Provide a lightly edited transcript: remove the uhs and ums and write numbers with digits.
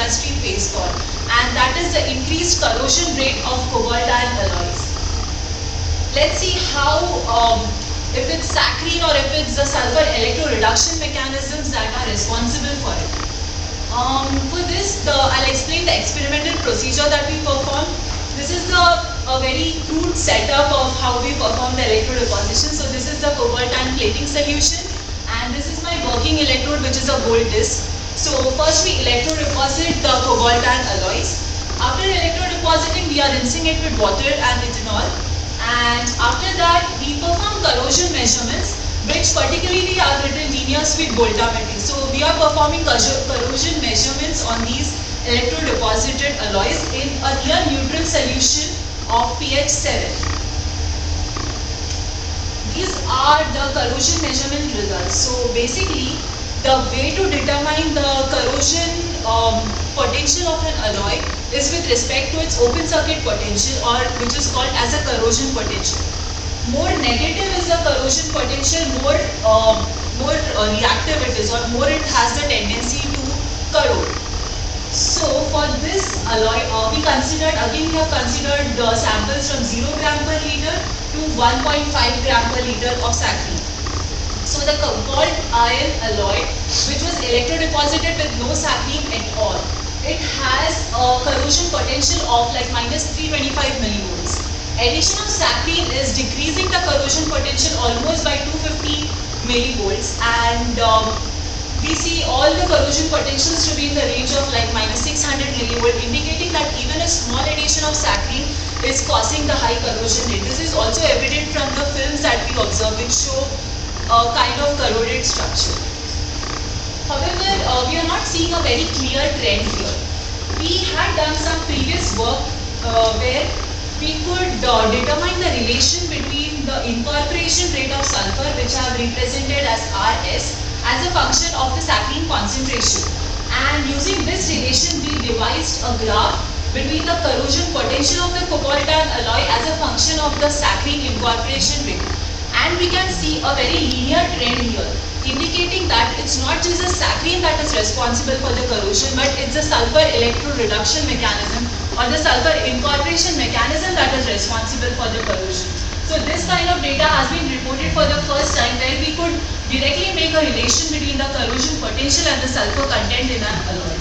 industry faced for, and that is the increased corrosion rate of cobalt iron alloys. Let's see how, if it's saccharine or if it's the sulfur electroreduction mechanisms that are responsible for it. For this, I'll explain the experimental procedure that we perform. This is a very crude setup of how we perform the electrodeposition. So this is the cobalt iron plating solution, and this is my working electrode, which is a gold disc. So first we electrodeposit the cobalt iron alloys. After electrodepositing, we are rinsing it with water and ethanol, and after that we perform corrosion measurements, which particularly are little genius with voltammetry. So we are performing corrosion measurements on these electrodeposited alloys in a near neutral solution of pH 7. These are the corrosion measurement results. So basically, the way to determine the corrosion potential of an alloy is with respect to its open circuit potential, or which is called as a corrosion potential. More negative is the corrosion potential, more reactive it is, or more it has the tendency to corrode. So for this alloy, we have considered the samples from 0 gram per liter to 1.5 gram per liter of saccharine. So the cobalt iron alloy, which was electrodeposited with no saccharine at all, it has a corrosion potential of like minus 325 millivolts. Addition of saccharine is decreasing the corrosion potential almost by 250 millivolts, and we see all the corrosion potentials to be in the range of like minus 600 millivolt, indicating that even a small addition of saccharine is causing the high corrosion rate. This is also evident from the films that we observe, which show a kind of corroded structure. However, we are not seeing a very clear trend here. We had done some previous work where we could determine the relation between the incorporation rate of sulfur, which I have represented as Rs, as a function of the saccharine concentration. And using this relation, we devised a graph between the corrosion potential of the cobalt iron alloy as a function of the saccharine incorporation rate. And we can see a very linear trend here, indicating that it's not just the saccharine that is responsible for the corrosion, but it's the sulfur electroreduction mechanism or the sulfur incorporation mechanism that is responsible for the corrosion. So this kind of data has been reported for the first time, where we could directly make a relation between the corrosion potential and the sulfur content in an alloy.